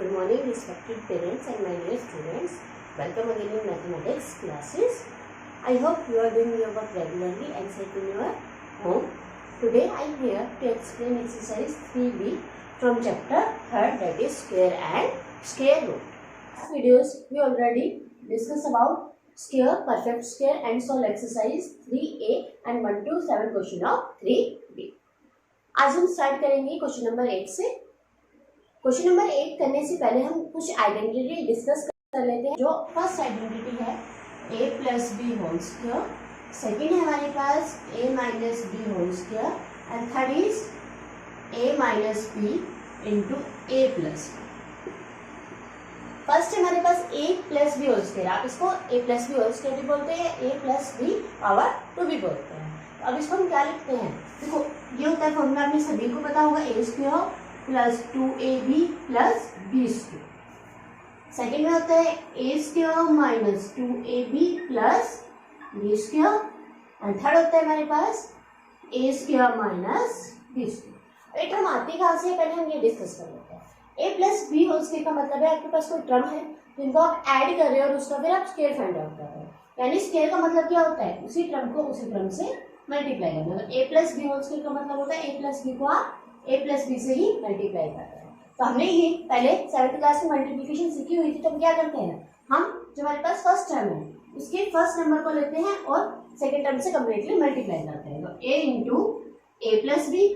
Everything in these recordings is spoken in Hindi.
Good morning, respected parents and my dear students. Welcome again in mathematics classes. I hope you are doing your work regularly and safe in your home. Today I am here to explain exercise 3B from chapter 3rd, that is square and square root. In videos we already discussed about square, perfect square and solve exercise 3A and 1 to 7 question of 3B. आज हम स्टार्ट करेंगे क्वेश्चन नंबर 8 से. क्वेश्चन नंबर 8 करने से पहले हम कुछ आइडेंटिटी डिस्कस कर लेते हैं. जो फर्स्ट आइडेंटिटी है a plus B whole square, second है हमारे पास a minus B whole square and third is a minus B into A plus. First है हमारे पास a plus B whole square, आप इसको a plus B whole square भी बोलते हैं, a प्लस बी पावर 2 भी बोलते हैं. तो अब इसको हम क्या लिखते हैं, देखो ये होता है फॉर्मूला, आपने सभी को पता होगा, a square plus 2ab plus B square. Second में होता है a square minus 2ab plus B square and third होता है हमारे पास a square minus B square. एक टर्म आती कहाँ से, पहले हम ये डिस्कस कर लेते हैं. a plus B whole square का मतलब है आपके पास कोई टर्म है जिनको आप ऐड कर रहे हो और उसका फिर आप स्क्वायर फाइंड आउट कर रहे हो. यानी स्क्वायर का मतलब क्या होता है, उसी टर्म को उसी टर्म से मल्टीप्लाई करना. तो a plus B whole square का मतलब होता है a प्लस बी को आप a प्लस बी से ही मल्टीप्लाई कर रहे हैं. तो हमने ये पहले 7th क्लास में मल्टीप्लिकेशन सीखी हुई थी. तो हम क्या करते हैं, हम जो हमारे पास फर्स्ट टर्म है उसके फर्स्ट नंबर को लेते हैं और सेकेंड टर्म से कम्प्लीटली मल्टीप्लाई करते हैं. तो a into A plus B,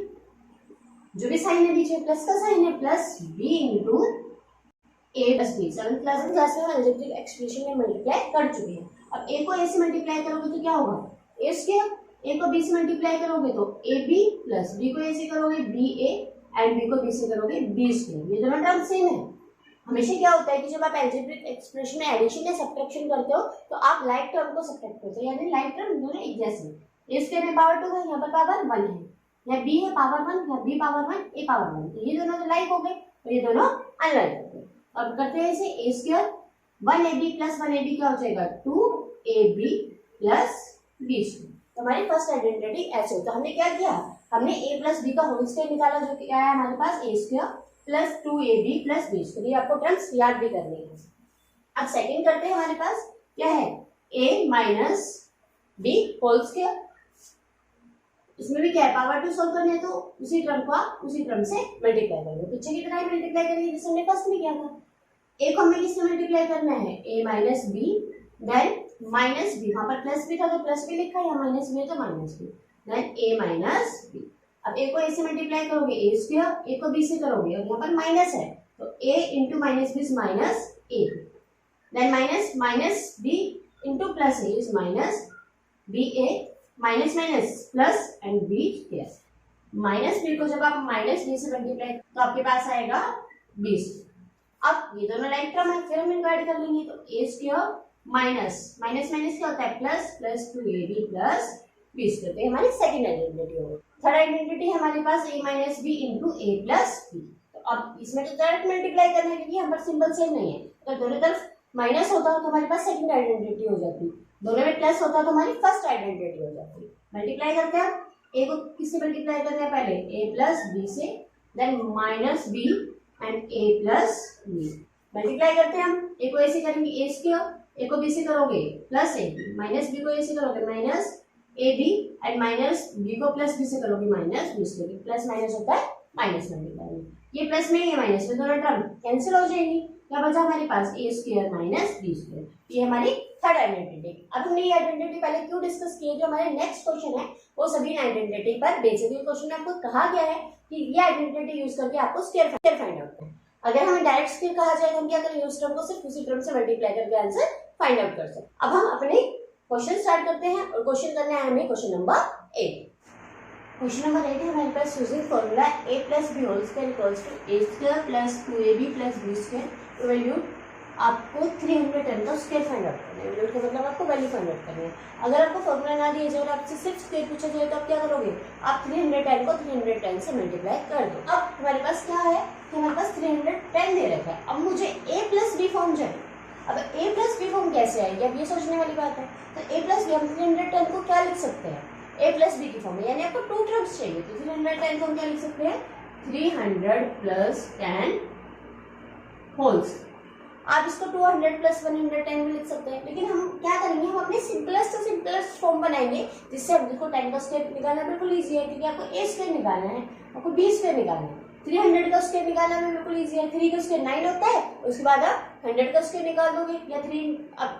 जो भी साइन है पीछे प्लस का साइन है, plus b into A plus B. 7th class में अलजेब्रिक एक्सप्रेशन में मल्टीप्लाई कर चुके हैं. अब a को a से मल्टीप्लाई करोगे तो क्या होगा, a स्क्वायर. a को b से मल्टीप्लाई करोगे तो ab प्लस b को a से करोगे ba एंड b को b से करोगे b स्क्वायर. ये दोनों टर्म सेम है. हमेशा क्या होता है कि जब आप अलजेब्रिक एक्सप्रेशन में एडिशन या सब्ट्रैक्शन करते हो तो आप लाइक टर्म को सब्ट्रैक्ट करते हो, यानी लाइक टर्म दोनों एक जैसे. a स्क्वायर में पावर 2 है, यहाँ पर पावर 1 है, या b है पावर 1, या b पावर 1, a पावर 1. तो ये दोनों तो लाइक हो गए और ये दोनों अनलाइक हो गए. अब करते हैं इसे a square 1ab plus 1ab क्या हो जाएगा 2ab प्लस b स्क्वायर. तो हमारी फर्स्ट आइडेंटिटी ऐसे होता है. हमने क्या किया, हमने a प्लस बी का होल स्क्वायर निकाला जो क्या है हमारे पास a square plus 2ab plus b square. ये आपको टर्म्स याद भी करनी है. अब सेकंड करते हैं, हमारे पास क्या है a minus b whole square. इसमें भी क्या है, पावर 2 सोल्व करने है तो उसी टर्म को आप उसी टर्म से मल्टीप्लाई करेंगे. पीछे की तरह मल्टीप्लाई करेंगे जैसे हमने फर्स्ट में किया था. a को हमें किससे मल्टीप्लाई करना है, a minus b then minus B, वहां पर प्लस बी था तो प्लस बी लिखा है, यहाँ माइनस बी है तो माइनस बी, देन ए माइनस बी. अब ए को ए से मल्टीप्लाई करोगे ए स्क्वायर, ए को बी से करोगे और यहाँ पर माइनस है तो a into minus b is minus a, then minus minus B into plus a is minus b a, minus minus plus and b square. Minus b को जब आप माइनस बी से मल्टीप्लाई तो आपके पास आएगा बी स्क्वायर. अब ये दोनों लाइक टर्म है, फिर हम इनको ऐड कर लेंगे तो A square minus minus minus क्या होता है plus, plus 2ab plus b square. तो हमारी सेकंड आइडेंटिटी होगी. थर्ड आइडेंटिटी हमारे पास a minus B into A plus B. तो अब इसमें तो डायरेक्ट मल्टीप्लाई करना है क्योंकि यहाँ पर सिंबल सेम नहीं है. अगर दोनों तरफ माइनस होता तो हमारे पास सेकंड आइडेंटिटी हो जाती, दोनों में प्लस होता तो हमारी फर्स्ट आइडेंटिटी हो जाती. मल्टीप्लाई करते हैं, a को किससे मल्टीप्लाई करना है, पहले a प्लस बी से, then minus B and a plus B. Multiply करते हैं हम, a को a से करेंगे a स्क्वायर, a को b से करोगे प्लस ab, माइनस b को a से करोगे minus ab and minus b को प्लस b से करोगे minus b square. Plus minus होता है माइनस मल्टीप्लाई, ये प्लस में ये माइनस में दोनों टर्म कैंसिल हो जाएंगी. क्या बचा हमारे पास a square minus b square. ये हमारी थर्ड आइडेंटिटी. अब हमने ये आइडेंटिटी पहले क्यों डिस्कस किए, जो हमारे नेक्स्ट क्वेश्चन है वो सभी आइडेंटिटी पर बेस्ड है. क्वेश्चन में आपको कहा गया है कि ये आइडेंटिटी यूज करके आपको स्क्वायर फाइंड आउट करना है. अगर हमें डायरेक्ट स्क्वायर कहा जाए तो हम क्या करेंगे, उस टर्म को सिर्फ उसी टर्म से मल्टीप्लाई करके आंसर फाइंड आउट कर सकते. अब हम अपने क्वेश्चन स्टार्ट करते हैं और क्वेश्चन करना है हमें क्वेश्चन नंबर 8. क्वेश्चन नंबर 8 है हमारे पास using formula a plus B whole square equals to a square plus 2ab plus b square. Value आपको 310 का स्क्वायर फाइंड आउट करना है. वैल्यू का मतलब आपको वैल्यू फाइंड आउट करनी है. अगर आपको फॉर्मूला ना दिया जाए और आपसे सिर्फ स्क्वायर पूछा जाए तो आप क्या करोगे, आप 310 को 310 से मल्टीप्लाई कर दो. अब हमारे पास क्या है कि हमारे पास 310 दे रखा है. अब मुझे a प्लस बी फॉर्म चाहिए. अब a प्लस बी फॉर्म कैसे आएगी, अब ये सोचने वाली बात है. तो a प्लस बी हम 310 को क्या लिख सकते हैं, a प्लस बी की फॉर्म में, यानी आपको टू टर्म्स चाहिए. तो 310 को हम क्या लिख सकते हैं, 300 प्लस 10 होल्स। आप इसको 200 प्लस 110 भी लिख सकते हैं, लेकिन हम क्या करेंगे, हम अपने सिंपलेस्ट से सिंपलेस्ट फॉर्म बनाएंगे, जिससे हम देखो 10 का स्क्वायर निकालना बिल्कुल ईजी है, क्योंकि आपको a स्क्वायर निकालना है, आपको b स्क्वायर निकालना है। 300 का स्क्वायर निकालना भी बिल्कुल ईजी है, 3 का स्क्वायर 9 होता है, उसके बाद आप 100 का स्क्वायर निकाल दोगे, या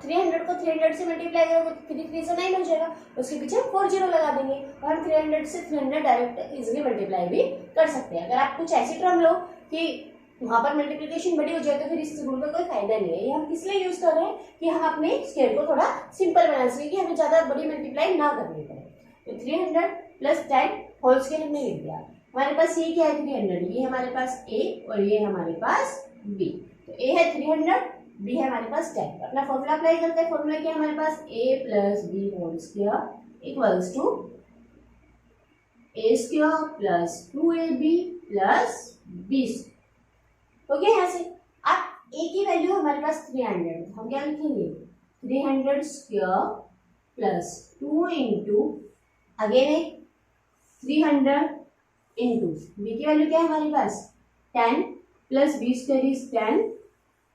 300 को 300 से मल्टीप्लाई करोगे तो 3 3 से 9 हो जाएगा, उसके पीछे 40 लगा देंगे, और हम 300 से 300 डायरेक्ट इजिली मल्टीप्लाई भी कर सकते हैं। अगर आप कुछ ऐसी टर्म लो कि वहां पर मल्टीप्लिकेशन बड़ी हो जाए तो फिर इस रूल का कोई फायदा नहीं है। ये हम किस लिए यूज कर रहे हैं कि हम अपने स्क्वायर को थोड़ा सिंपल बना सके, कि हमें ज्यादा बड़ी मल्टीप्लाई ना करनी पड़े। तो 300 प्लस 10 होल स्क्वायर हमने लिख दिया। हमारे पास ये क्या है 300, ये हमारे पास a और ये हमारे पास b। तो a है 300, b है हमारे पास 10। अपना फॉर्मूला अप्लाई करते हैं। फॉर्मूला क्या है हमारे पास, a plus B whole square equals to a square plus 2ab plus b। हो गया। यहाँ से आप a की वैल्यू हमारे पास 300, हम क्या लिखेंगे 300 square plus 2 into again 300 into b की वैल्यू क्या है हमारे पास 10 plus b square is 10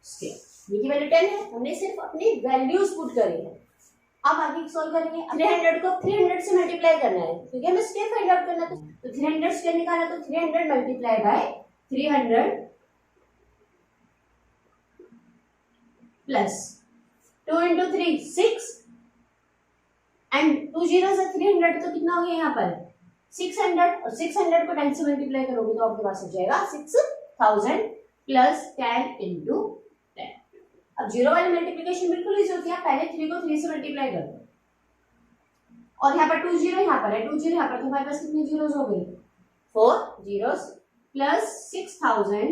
square. b की वैल्यू 10 है, हमने सिर्फ अपनी वैल्यूज पुट करी है। अब आगे सॉल्व करेंगे। 300 को 300 से मल्टीप्लाई करना है, क्योंकि हमें स्क्वायर फाइंड आउट करना है। तो 300 स्क्वायर निकालना, तो 300 multiply by 300 plus 2 into 3 6 and 2 zero से 300, तो कितना हो गया यहाँ पर 600, और 600 को 10 से मल्टीप्लाई करोगे तो आपके पास हो जाएगा 6000 प्लस 10 इंटू 10। अब जीरो वाली मल्टीप्लिकेशन बिल्कुल इजी होती है, पहले 3 को 3 से मल्टीप्लाई कर दो, और यहाँ पर 2 जीरो यहाँ पर है, 2 जीरो यहाँ पर, तो हमारे पास कितनी जीरोस हो गई 4 जीरोस प्लस 6000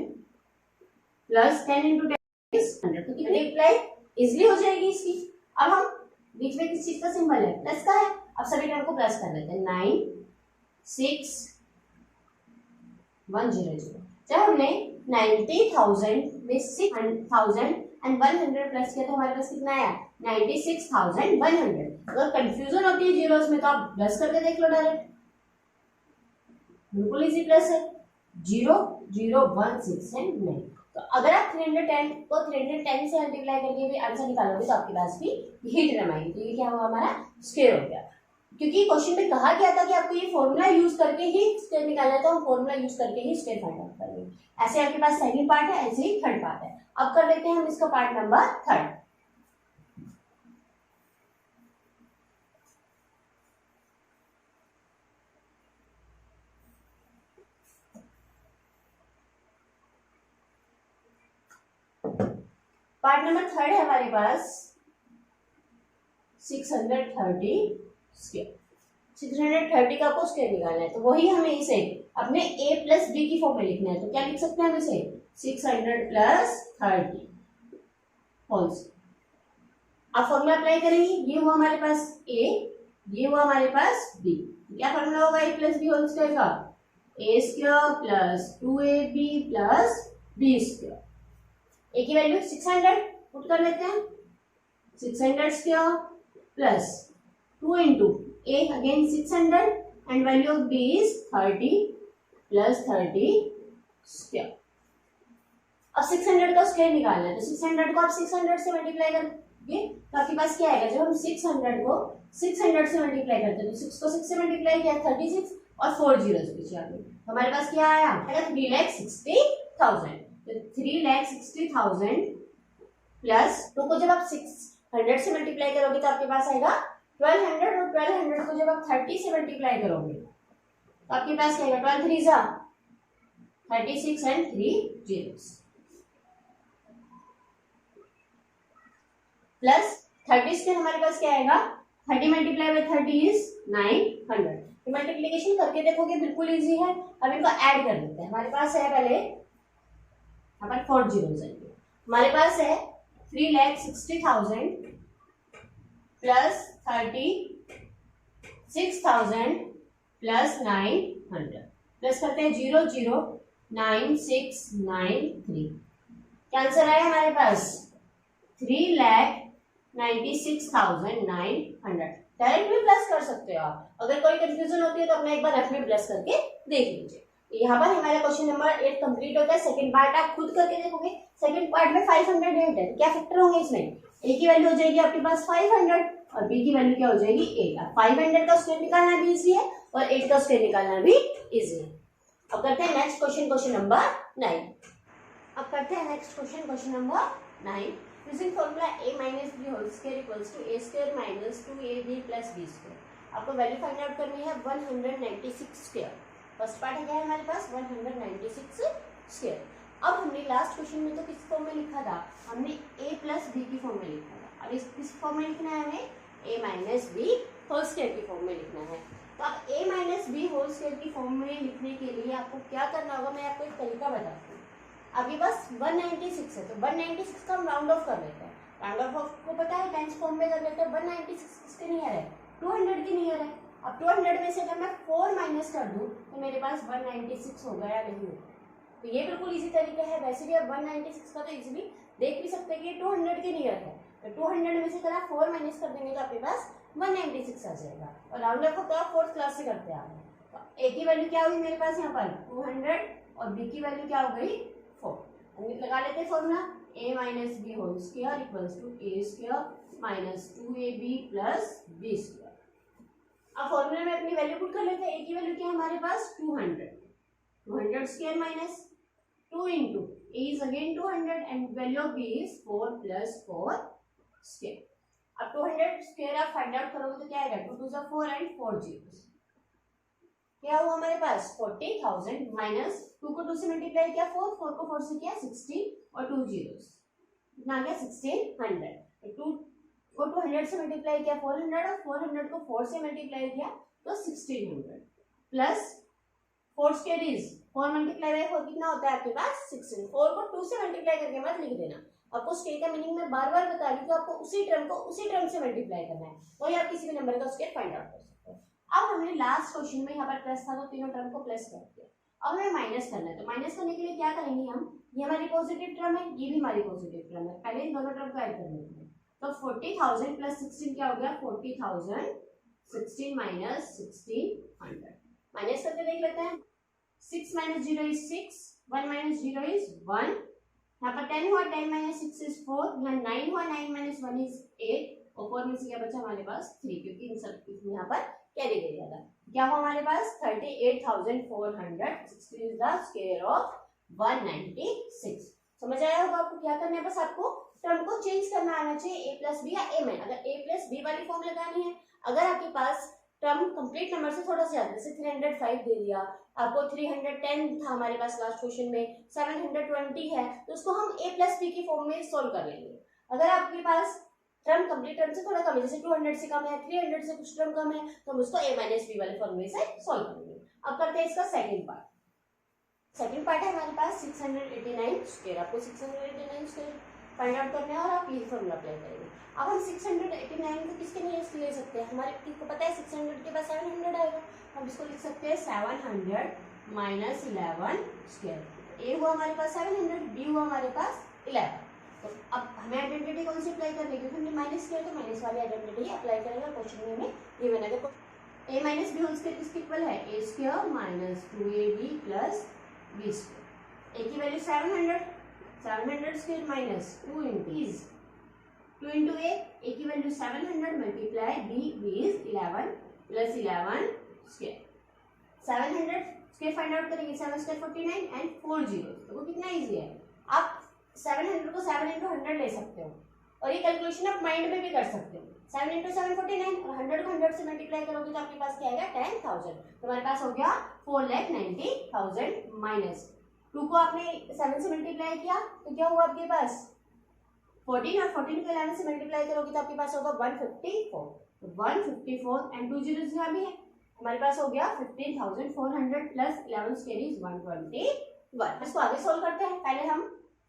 प्लस 10 इंटू 10 100, तो कितनी मल्टीप्लाई इजिली हो जाएगी इसकी। अब हम बीच में किस चीज का सिंबल है, प्लस का है, अब सभी टर्म को प्लस कर लेते हैं। 9 6 100। जब हमने 90,000 में 6,000 एंड 100 प्लस किया तो हमारे पास कितना आया 96,100। अगर कंफ्यूजन होती है जीरोस में तो आप प्लस करके देख लो डायरेक्ट, बिल्कुल इजी प्लस है। 0 0 1 6 एंड 9। तो अगर आप 310 को 310 से मल्टीप्लाई करके भी आंसर निकालोगे तो आपके पास भी यही टर्म आएगी। तो ये क्या हुआ हमारा स्क्वायर हो गया, क्योंकि क्वेश्चन में कहा गया था कि आपको ये फॉर्मूला यूज करके ही स्क्वायर निकालना है, तो हम फॉर्मूला यूज करके ही स्क्वायर फाइंड आउट करेंगे। ऐसे आपके पास सेकंड पार्ट है, ऐसे ही थर्ड पार्ट है। अब कर लेते हैं हम इसका पार्ट नंबर 3। पार्ट नंबर 3 है हमारे पास 630 स्क्वायर। 630 का आपको स्क्वायर निकालना है, तो वही हमें इसे अपने a प्लस b की फॉर्म में लिखना है। तो क्या लिख सकते हैं हम इसे 600 प्लस 30 होल्स। अब फॉर्मूला अप्लाई करेंगे, ये हुआ हमारे पास a, ये हुआ हमारे पास b। क्या फॉर्मूला होगा a plus b whole square का, a square plus 2ab plus b square. a की वैल्यू 600 पुट कर लेते हैं, 600 square plus 2 into a again 600 and value of b is 30 plus 30 square. अब 600 का स्क्वायर निकालना है, तो 600 को आप 600 से मल्टीप्लाई करोगे तो आपके पास क्या आएगा, जब हम 600 को 600 से मल्टीप्लाई करते हैं तो 6 को 6 से मल्टीप्लाई किया 36 और 4 जीरोस पीछे आ गए, हमारे पास क्या आया 3,60,000। तो 3,60,000 प्लस 2 को जब आप 600 से मल्टीप्लाई करोगे तो आपके पास आएगा 1200, और 1200 को जब आप 30 से मल्टीप्लाई करोगे तो आपके पास क्या आएगा 12 3 जा 36 एंड 3 जीरोस प्लस 30 के हमारे पास क्या आएगा 30 मल्टीप्लाई बाय 30 इज 900। तो मल्टीप्लिकेशन करके देखोगे बिल्कुल इजी है। अब इनको ऐड कर लेते हैं। हमारे पास है पहले यहाँ पर 4 जीरोस है, हमारे पास है 3,60,000 प्लस 36,000 प्लस 900 प्लस करते हैं 0 0 9693। क्या आंसर आया हमारे पास 3,96,900। डायरेक्ट भी प्लस कर सकते हो आप, अगर कोई कंफ्यूजन होती है तो अपना एक बार एफ में प्लस करके देख लीजिए। यहाँ पर हमारा क्वेश्चन नंबर 8 कंप्लीट होता है। सेकंड पार्ट आप खुद करके देखोगे। सेकंड पार्ट में 508 है, क्या फैक्टर होंगे इसमें? ए की वैल्यू हो जाएगी आपके पास 500 और बी की वैल्यू क्या हो जाएगी 8। 500 का स्क्वायर निकालना भी इजी है और 8 का स्क्वायर निकालना भी इजी है। अब करते हैं नेक्स्ट क्वेश्चन, क्वेश्चन नंबर 9। अब करते हैं next question, question number 9। Using formula a minus B whole square equals to a square minus 2ab plus b square. आपको वैल्यू फाइंड आउट करनी है 196 स्क्वायर। फर्स्ट पार्ट है क्या है हमारे पास 196 स्क्वायर। अब हमने लास्ट क्वेश्चन में तो किस फॉर्म में लिखा था, हमने a प्लस बी की फॉर्म में लिखा था। अब इस किस फॉर्म में लिखना है हमें, a minus B whole square की फॉर्म में लिखना है। तो अब a minus B whole square की फॉर्म में लिखने के लिए आपको क्या करना होगा, मैं आपको एक तरीका बताती हूँ। आपके पास 196 है तो 196 का हम राउंड ऑफ कर लेते हैं। राउंड ऑफ को पता है टेंस फॉर्म में कर लेते हैं। 196 किसके नियर है, 200 के नियर है। अब 200 में से अगर मैं 4 माइनस कर दूं तो मेरे पास 196 होगा या नहीं होगा। तो ये बिल्कुल इजी तरीका है। वैसे भी आप 196 का तो इजीली देख भी सकते हैं कि 200 के नियर है। तो 200 में से अगर आप 4 माइनस कर देंगे तो आपके पास 196 आ जाएगा। और राउंड ऑफ तो आप 4th क्लास से करते आ रहे हैं। तो ए की वैल्यू क्या हुई मेरे पास यहाँ पर 200 और बी की वैल्यू क्या हो गई 4। लगा लेते हैं formula a minus B whole square equals to a square minus 2ab plus b square. अब फॉर्मूला में अपनी वैल्यू पुट कर लेते हैं। a की वैल्यू क्या है हमारे पास 200 square minus 2 into a is again 200 and value of b is 4 plus 4 square. अब 200 स्क्वायर आप फाइंड आउट करोगे तो क्या आएगा 2 2 4 एंड 4 जीरोस। क्या हुआ हमारे पास 40,000 माइनस 2 को 2 से मल्टीप्लाई किया 4 को 4 से किया 16 और 2 जीरोस कितना आ गया 1600। 2 को 200 से मल्टीप्लाई किया 400 और 400 को 4 से मल्टीप्लाई किया तो 1600 plus 4 square is 4 multiply by 4 कितना होता है आपके पास 16। 4 को 2 से मल्टीप्लाई करके मत लिख देना। आपको स्क्वायर का मीनिंग मैं बार बार बता रही हूँ तो आपको उसी टर्म को उसी टर्म से मल्टीप्लाई करना है, वही आप किसी भी नंबर का स्क्वायर फाइंड आउट कर सकते हो। अब हमने लास्ट क्वेश्चन में यहाँ पर प्लस था तो तीनों टर्म को प्लस कर दिया। अब हमें माइनस करना है तो माइनस करने के लिए क्या करेंगे हम, ये हमारी पॉजिटिव टर्म है ये भी हमारी पॉजिटिव टर्म है, पहले इन दोनों टर्म को ऐड कर लेते हैं। तो 40,000 प्लस 16 क्या हो गया 40,000 16 माइनस 1600। माइनस करके देख लेते हैं 6 माइनस 0 इज 6, 1 माइनस 0 इज 1। यहाँ पर 10 हुआ 10 माइनस 6 इज 4, यहाँ 9 हुआ 9 माइनस 1 इज 8 और 4 में से क्या बचा हमारे पास 3 क्योंकि इन सब यहाँ पर कैरी कर दिया था। क्या हुआ हमारे पास 38,400 इज द स्क्वायर ऑफ 196। समझ आया होगा आपको क्या करना है, बस आपको टर्म को चेंज करना आना चाहिए a प्लस बी या a में। अगर a प्लस बी वाली फॉर्म लगानी है, अगर आपके पास टर्म कंप्लीट नंबर से थोड़ा सा ज्यादा जैसे 305 दे दिया आपको, 310 था हमारे पास लास्ट क्वेश्चन में, 720 है तो उसको हम a प्लस बी की फॉर्म में सोल्व कर लेंगे। अगर आपके पास टर्म कंप्लीट टर्म से थोड़ा कम है जैसे 200 से कम है 300 से कुछ टर्म कम है तो हम उसको a माइनस बी वाले फॉर्मूले से सॉल्व करेंगे। अब करते हैं इसका सेकंड पार्ट। सेकंड पार्ट है हमारे पास 689 स्क्वायर। आपको 689 स्क्वायर फाइंड आउट करना है और आप ये फॉर्मूला अप्लाई करेंगे। अब हम 689 को किसके लिए ले सकते हैं, हमारे किसको पता है 600 के बाद 700 आएगा, हम इसको लिख सकते हैं 700 माइनस 11 स्क्वायर। ए हुआ हमारे पास 700, बी हुआ हमारे पास 11। तो अब हमें आइडेंटिटी कौन सी अप्लाई करनी है, क्योंकि हमने माइनस किया तो माइनस वाली आइडेंटिटी अप्लाई करेंगे। क्वेश्चन में हमें ये बना देखो a minus B whole square किसके इक्वल है a square minus 2ab plus b square. a की value 700 square minus 2 into a की value 700 multiply b is 11 plus 11 square. 700 square find out करेंगे 7 स्क्वायर 49 एंड 4 जीरो। तो वो कितना इजी है, आप 700 को 7 इंटू 100 ले सकते हो और ये कैलकुलेशन आप माइंड में भी कर सकते हो। 7 इंटू 7 49 और 100 को 100 से मल्टीप्लाई करोगे तो आपके पास क्या आएगा 10,000। तो हमारे पास हो गया 4,90,000 माइनस 2 को आपने 7 से मल्टीप्लाई किया तो क्या हुआ आपके पास 14 और 14 को 11 से मल्टीप्लाई करोगे तो आपके पास होगा 154। तो 154 एंड 2 जीरो यहाँ भी है, हमारे पास हो गया 15,400 प्लस 11 स्क्वायर इज 121। इसको आगे सोल्व करते हैं। पहले हम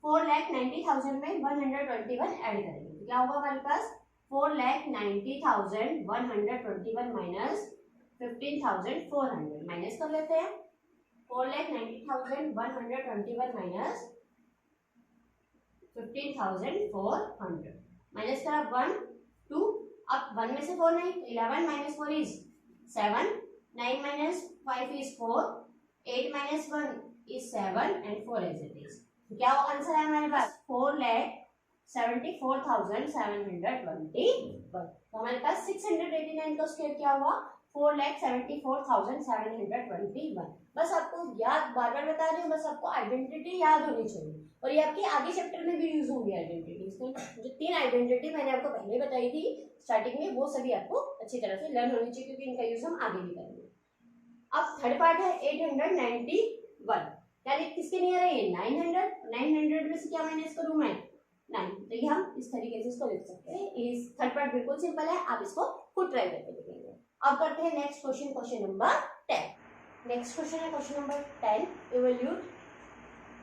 4,90,000 में 121 ऐड करेंगे तो क्या होगा हमारे पास 4,90,121 माइनस 15,400 माइनस कर लेते हैं। 4,90,121 माइनस 15,400 माइनस करा 1 2, अब 1 में से 4 नहीं, 11 minus 4 is 7, 9 minus 5 is 4, 8 minus 1 is 7 and 4 as it is. तो क्या आंसर है हमारे पास 4,74,721. तो हमारे पास 689 का स्क्वायर क्या हुआ 4,74,721. बस आपको याद बार बार बता रही हूँ, बस आपको आइडेंटिटी याद होनी चाहिए और ये आपके आगे चैप्टर में भी यूज होंगी आइडेंटिटी. इसमें जो 3 आइडेंटिटी मैंने आपको पहले बताई थी स्टार्टिंग में वो सभी आपको अच्छी तरह से लर्न होनी चाहिए क्योंकि इनका यूज हम आगे भी करेंगे. अब थर्ड पार्ट है 891. क्या किसके नियर है ये 900 में से क्या माइनस करूं मैं 9. तो ये हम इस तरीके से इसको लिख सकते हैं. इस थर्ड पार्ट बिल्कुल सिंपल है, आप इसको खुद ट्राई करके देखेंगे. अब करते हैं next question, question number 10. Next question है question number 10. Evaluate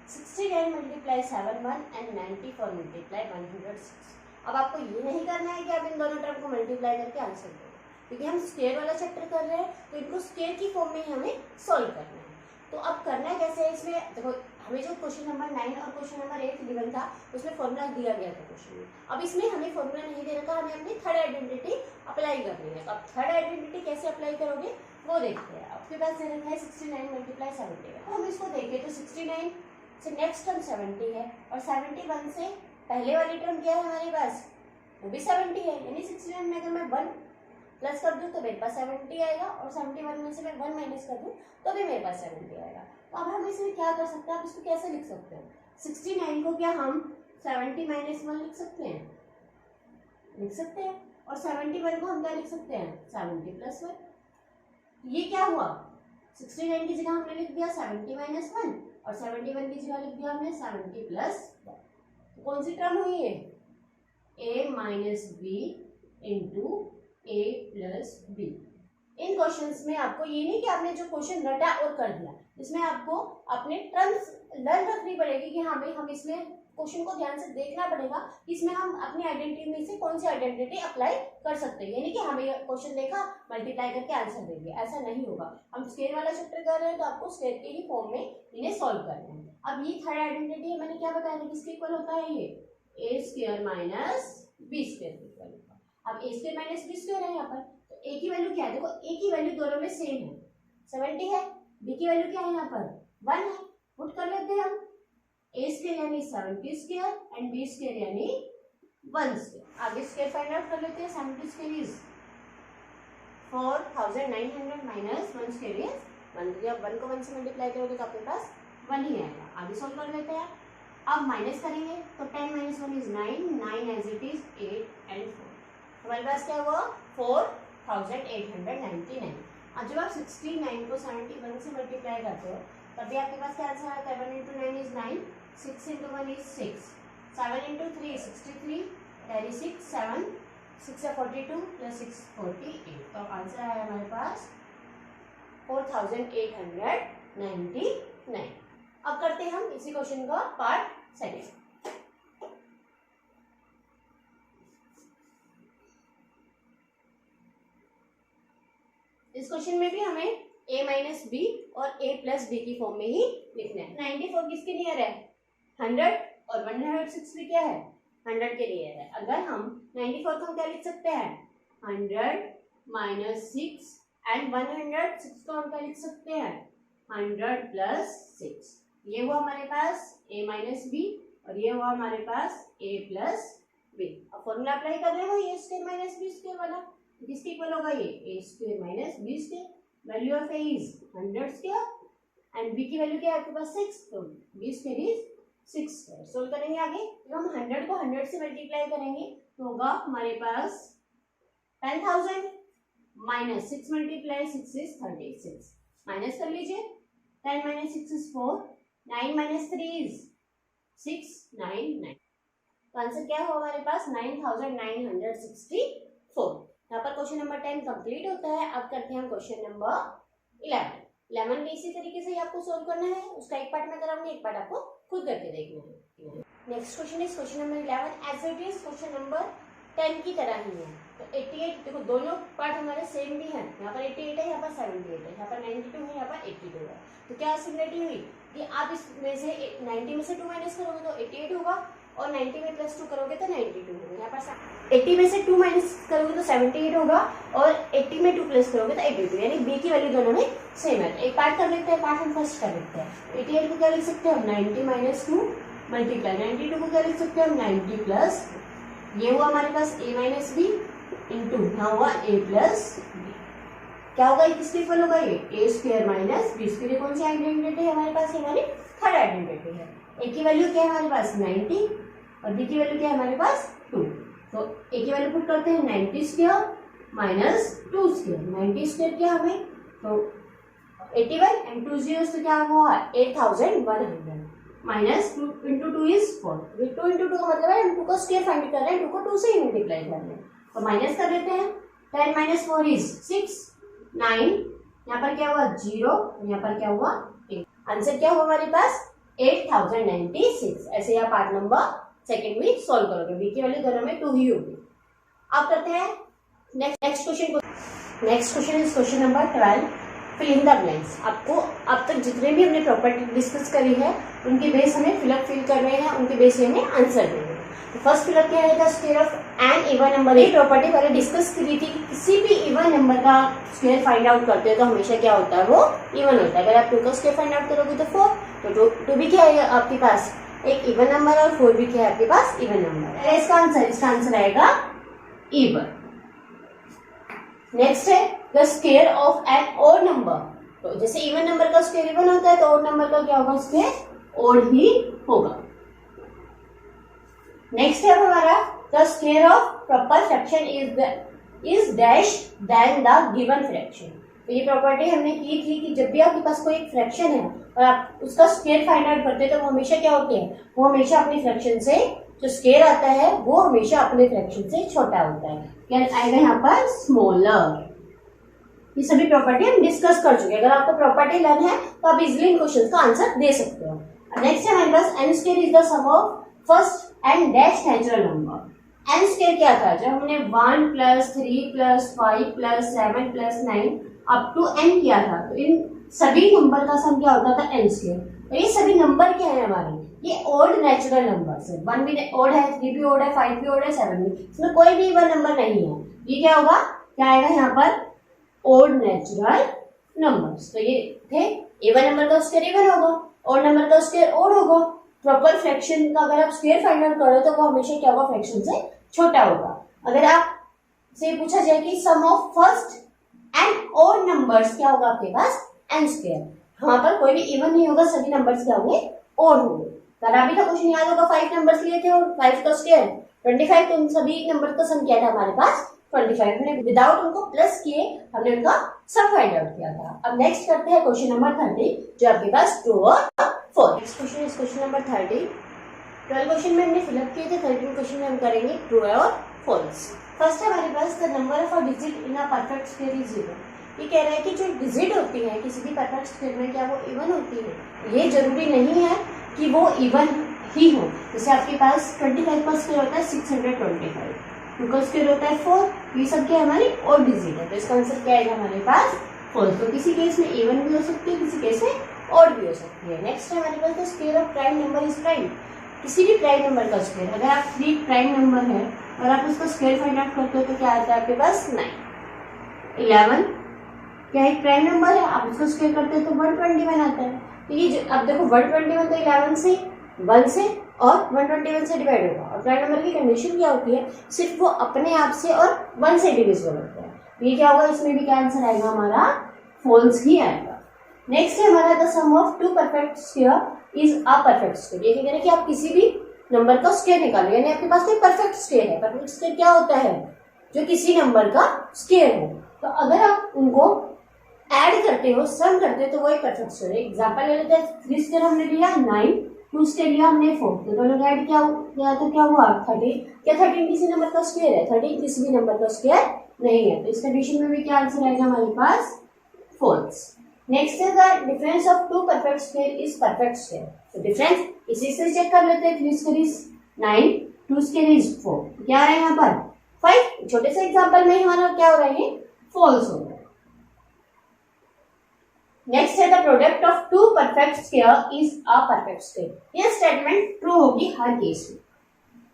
69 multiply 71 and 94 multiply 106. अब आपको ये नहीं करना है कि आप इन दोनों टर्म को मल्टीप्लाई करके आंसर दो क्योंकि हम स्क्वायर वाला चैप्टर कर रहे हैं तो इनको स्क्वायर की फॉर्म में ही हमें सॉल्व करना है. तो अब करना है कैसे है इसमें देखो, हमें जो क्वेश्चन नंबर 9 और क्वेश्चन नंबर 8 गिवन था उसमें फॉर्मूला दिया गया था क्वेश्चन में. अब इसमें हमें फॉर्मूला नहीं दे रखा, हमें अपनी थर्ड आइडेंटिटी अप्लाई करनी है. तो अब थर्ड आइडेंटिटी कैसे अप्लाई करोगे वो देखते हैं. आपके पास दे रखा है 69 मल्टीप्लाई 70. तो हम इसको देखें तो 69 से नेक्स्ट टर्म 70 है और 71 से पहले वाली टर्म क्या है हमारे पास वो भी 70 है. यानी 69 में अगर मैं 1 प्लस कर दूं तो मेरे पास 70 आएगा और 71 में से मैं 1 माइनस कर दूं तो भी मेरे पास 70 आएगा. तो अब हम इसमें क्या कर सकते हैं, आप इसको कैसे लिख सकते हैं 69 को क्या हम 70 माइनस 1 लिख सकते हैं और 71 को हम क्या लिख सकते हैं 70 प्लस 1. ये क्या हुआ 69 की जगह हमने लिख दिया 70 माइनस 1 और 71 की जगह लिख दिया हमने 70 प्लस 1. कौन सी टर्म हुई है a minus B into a plus B. इन क्वेश्चंस में आपको ये नहीं कि आपने जो क्वेश्चन रटा और कर दिया, इसमें आपको अपने टर्म्स लर्न रखनी पड़ेगी कि हाँ भाई हम इसमें क्वेश्चन को ध्यान से देखना पड़ेगा कि इसमें हम अपनी आइडेंटिटी में से कौन सी आइडेंटिटी अप्लाई कर सकते हैं. यानी कि हमें क्वेश्चन देखा मल्टीप्लाई करके आंसर दे दिया, ऐसा नहीं होगा. हम स्क्वायर वाला चैप्टर कर रहे हैं तो आपको स्क्वायर के ही फॉर्म में इन्हें सॉल्व करना है. अब ये थर्ड आइडेंटिटी है, मैंने क्या बताया किसके इक्वल होता है ये a square minus B square के इक्वल होता है. अब a square minus B square है यहाँ पर तो a की वैल्यू क्या है देखो, a की वैल्यू दोनों में सेम है 70 है, b की वैल्यू क्या है यहाँ पर 1 है. पुट कर लेते हैं हम a स्क्वायर यानी 70 स्क्वायर एंड b स्क्वायर यानी 1 स्क्वायर. आगे स्क्वायर फाइंड आउट कर लेते हैं. 70 square is 4900 minus 1 square is 1. जब 1 को 1 से मल्टीप्लाई करोगे तो आपके पास 1 ही आएगा. आगे सॉल्व कर लेते हैं. अब माइनस करेंगे तो 10 minus 1 is 9 as it is 8 and 4. हमारे पास क्या हुआ 4899. अब जब आप 69 को 71 से मल्टीप्लाई करते हो तभी आपके पास क्या आंसर आता है 1 into 9 is 9, 6 into 1 is 6, 7 into 3 63, carry 6, 7 6 है 42 प्लस 6 48. तो आंसर आया हमारे पास 4899. अब करते हैं हम इसी क्वेश्चन का पार्ट सेकेंड. इस क्वेश्चन में भी हमें a माइनस बी और a प्लस बी की फॉर्म में ही लिखना है. 94 किसके नियर है 100 और 106 भी क्या है 100 के नियर है. अगर हम 94 को हम क्या लिख सकते हैं 100 माइनस 6 एंड 106 को हम क्या लिख सकते हैं 100 प्लस 6. ये हुआ हमारे पास a माइनस बी और ये हुआ हमारे पास a प्लस बी. अब फॉर्मूला अप्लाई कर रहे हो ये स्क्वायर माइनस बी स्क्वायर वाला, किसके इक्वल होगा ये a square minus B square. Value of a is 100 square and b की वैल्यू क्या है आपके पास 6, तो b square is 6 square. Solve करेंगे आगे. जब हम 100 को 100 से मल्टीप्लाई करेंगे तो होगा हमारे पास 10,000 माइनस 6 मल्टीप्लाई 6 इज 36. माइनस कर लीजिए 10 माइनस 6 इज 4, 9 माइनस 3 इज 6, 9. तो आंसर क्या हुआ हमारे पास 9964. यहाँ पर क्वेश्चन नंबर 10 कंप्लीट होता है. अब करते हैं हम क्वेश्चन नंबर 11. 11 भी इसी तरीके से ही आपको सोल्व करना है. उसका एक पार्ट मैं कराऊंगी, एक पार्ट आपको खुद करके देखना है. Next question is question number 11 as it is question number 10 की तरह ही है. तो 88 देखो दोनों पार्ट हमारे सेम भी हैं. यहाँ पर 88 है, यहाँ पर 78 है, यहाँ पर 92 है, यहाँ पर 82 है. तो क्या सिमिलरिटी हुई कि आप इसमें से 90 में से 2 माइनस करोगे तो 88 होगा और 90 में प्लस 2 करोगे तो 92 होगा। यहाँ पर 80 में से 2 माइनस करोगे तो 78 होगा और 80 में 2 प्लस करोगे तो 82, यानी बी की वैल्यू दोनों में सेम है। एक पार्ट कर लेते हैं, पार्ट हम फर्स्ट कर लेते हैं। 88 को क्या लिख सकते हैं हम 90 माइनस 2 मल्टीप्लाई 92 को क्या लिख सकते हैं हम 90 प्लस, ये हुआ हमारे पास a माइनस बी इंटू यहाँ हुआ a प्लस बी। क्या होगा, किसके इक्वल होगा ये ए स्क्वायर माइनस बी स्क्वायर। कौन सी आइडेंटिटी है हमारे पास, हमारी थर्ड आइडेंटिटी है। ए की वैल्यू क्या है हमारे पास 90 और बी की वैल्यू क्या है हमारे पास 2। तो ए की वैल्यू पुट करते हैं 90 स्क्वायर माइनस 2 स्क्वायर। 90 स्क्वायर क्या हमें तो 81 एंड 2 जीरोस तो क्या हुआ 8100 माइनस 2 इंटू 2 इज 4। 2 इंटू 2 का मतलब है हम 2 का स्क्वायर फाइंड कर रहे हैं, 2 को 2 से ही मल्टीप्लाई कर रहे हैं। तो माइनस कर लेते हैं, 10 माइनस 4 इज 6, 9, यहाँ पर क्या हुआ 0, यहाँ पर क्या हुआ 8। आंसर क्या हुआ हमारे पास 8096। ऐसे आप पार्ट नंबर सेकंड में सॉल्व करोगे, बी की वैल्यू दोनों में 2 ही होगी। अब करते हैं next question. Next question is question number 12, fill in the blanks. आपको अब तक जितने भी हमने प्रॉपर्टी डिस्कस करी है उनके बेस हमें फिल करने हैं, उनके बेस हमें आंसर देने हैं। तो फर्स्ट फिलअप क्या रहेगा, square of an even number. ये प्रॉपर्टी पहले डिस्कस करी थी कि किसी भी इवन नंबर का स्क्वायर फाइंड आउट करते हैं तो हमेशा क्या होता है वो इवन होता है। अगर आप 2 का स्क्वायर फाइंड आउट करोगे तो 4, तो 2 भी क्या है आपके पास एक इवन नंबर और 4 भी क्या है आपके पास इवन नंबर है। इसका आंसर आएगा इवन। नेक्स्ट है the square of an odd number. तो जैसे इवन नंबर का स्क्वायर इवन होता है तो ऑड नंबर का क्या होगा स्क्वायर ऑड ही होगा। नेक्स्ट है हमारा the square of proper fraction is dash than the given fraction. तो ये प्रॉपर्टी हमने की थी कि जब भी आपके पास कोई एक फ्रैक्शन है और आप उसका स्क्वायर फाइंड आउट करते हैं तो वो हमेशा क्या होती है, वो हमेशा अपनी फ्रैक्शन से जो स्क्वायर आता है वो हमेशा अपने फ्रैक्शन से छोटा होता है। क्या आएगा यहाँ पर स्मॉलर। ये सभी प्रॉपर्टी हम डिस्कस कर चुके हैं। अगर आपको प्रॉपर्टी लर्न है तो आप इजिली इन क्वेश्चन का आंसर दे सकते हो। नेक्स्ट है हमारे पास n square is the sum of first n dash natural number. N square क्या था, जब हमने 1 प्लस 3 प्लस 5 प्लस 7 प्लस 9 अप टू एन किया था तो इन सभी नंबर का सम क्या होता था एन स्क्वायर। तो ये सभी नंबर क्या है हमारे, ये ओड नेचुरल नंबर्स है। 1 भी ओड है, 3 भी ओड है, 5 भी ओड है, 7 भी, इसमें कोई भी इवन नंबर नहीं है। ये क्या होगा, क्या आएगा यहाँ पर ओड नेचुरल नंबर्स। तो ये थे इवन नंबर का स्क्वायर इवन होगा, ओड नंबर का स्क्वायर ओड होगा। प्रॉपर फ्रैक्शन का अगर आप स्क्वायर फाइंड आउट करो तो वो हमेशा क्या होगा फ्रैक्शन से छोटा होगा। अगर आप से पूछा जाए कि sum of first n odd numbers क्या होगा आपके पास एन स्क्वायर, वहां पर कोई भी इवन नहीं होगा, सभी नंबर्स क्या होंगे ओड होंगे। कल अभी का क्वेश्चन याद होगा 5 नंबर्स लिए थे और 5 का स्क्वायर 25, तो उन सभी नंबर का सम क्या था हमारे पास 25। हमने विदाउट उनको प्लस किए हमने उनका सम फाइंड आउट किया था। अब नेक्स्ट करते हैं क्वेश्चन नंबर 30 जो आपके पास ट्रू और false. Next question is question number 30। 12 question में हमने फिलअप किए थे, 13 क्वेश्चन में हम करेंगे ट्रू और फॉल्स। फर्स्ट है हमारे पास the number of a digit in a perfect square is 0। ये कह रहा है कि जो डिजिट होती है किसी भी परफेक्ट स्क्वायर में क्या वो इवन होती है। ये जरूरी नहीं है कि वो इवन ही हो। जैसे आपके पास 25 का स्क्वायर होता है 625, 2 का स्क्वायर होता है 4, ये सब क्या हमारी और डिजिट है। तो इसका आंसर क्या आएगा हमारे पास फॉल्स। तो किसी केस में इवन भी हो सकती है, किसी केस में और भी हो सकती है। नेक्स्ट है हमारे पास square of prime number is prime. किसी भी प्राइम नंबर का स्क्वायर, अगर आप 3 प्राइम नंबर है और आप उसका स्क्वायर फाइंड आउट करते हो तो क्या आता है आपके पास 9। 11 क्या एक प्राइम नंबर है, आप उसको स्क्वायर करते हो तो 121 आता है। तो ये अब देखो 121 तो 11 से 1 से और 121 से डिवाइड होगा। और प्राइम नंबर की कंडीशन क्या होती है, सिर्फ वो अपने आप से और 1 से डिविजिबल होता है। ये क्या होगा, इसमें भी क्या आंसर आएगा हमारा फॉल्स ही आएगा। नेक्स्ट है हमारा the sum of 2 perfect square is a perfect square. ये कह रहे हैं कि आप किसी भी नंबर का स्क्वायर निकालो, यानी आपके पास कोई परफेक्ट स्क्वायर है। परफेक्ट स्क्वायर क्या होता है, जो किसी नंबर का स्क्वायर हो। तो अगर आप उनको ऐड करते हो, सम करते हो तो वो एक परफेक्ट स्क्वायर है। एग्जांपल ले लेते हैं, 3 स्क्वायर हमने लिया 9, 2 स्क्वायर लिया हमने 4, तो दोनों का ऐड क्या तो क्या हुआ 13। क्या 13 किसी नंबर का स्क्वायर है, 13 किसी भी नंबर का स्क्वायर नहीं है। तो इस कंडीशन में भी क्या आंसर आएगा हमारे पास फॉल्स। नेक्स्ट है the difference of 2 perfect square is perfect square. तो डिफरेंस इसी से चेक कर लेते हैं। 3 स्क्वायर इज 9, 2 स्क्वायर इज 4, क्या आ रहा है यहाँ पर 5। छोटे से एग्जांपल में हमारा क्या हो रहा है, फॉल्स हो रहा है। नेक्स्ट है the product of 2 perfect square is a perfect square. यह स्टेटमेंट ट्रू होगी हर केस में।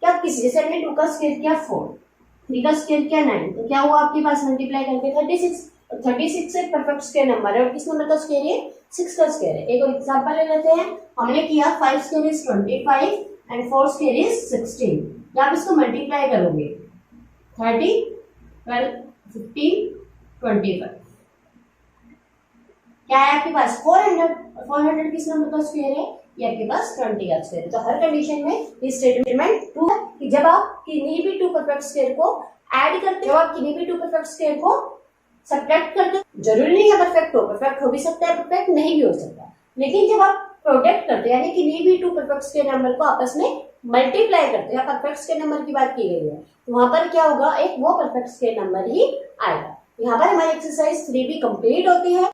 कि आप किसी, जैसे हमने 2 का स्क्वायर किया 4, 3 का स्क्वायर किया 9, तो क्या हुआ आपके पास मल्टीप्लाई करके 36। 36 एक परफेक्ट स्क्वायर नंबर है और किस नंबर का स्क्वायर है? 6 का स्क्वायर है। एक और एग्जांपल ले लेते हैं। हमने किया 5 square is 25 and 4 square is 16। आप इसको मल्टीप्लाई करोगे 30, 12, 15, 25, क्या है आपके पास? 400। 400 किस नंबर का स्क्वायर है? ये आपके पास 20 का स्क्वायर है। तो हर कंडीशन में ये स्टेटमेंट ट्रू है कि जब आप किन्हीं भी 2 परफेक्ट स्क्वायर को ऐड करते हो, आप किन्हीं भी 2 परफेक्ट स्क्वायर को सब्ट्रैक्ट करते हो, जरूरी नहीं है परफेक्ट हो भी सकता है, परफेक्ट नहीं भी हो सकता, लेकिन जब आप प्रोडक्ट करते हो यानी किन्हीं भी 2 परफेक्ट स्क्वायर नंबर को आपस में मल्टीप्लाई करते हो, परफेक्ट स्क्वायर नंबर की बात की गई है, तो वहां पर क्या होगा? एक वो परफेक्ट स्क्वायर नंबर ही आएगा। यहाँ पर हमारी एक्सरसाइज 3 भी कंप्लीट होती है।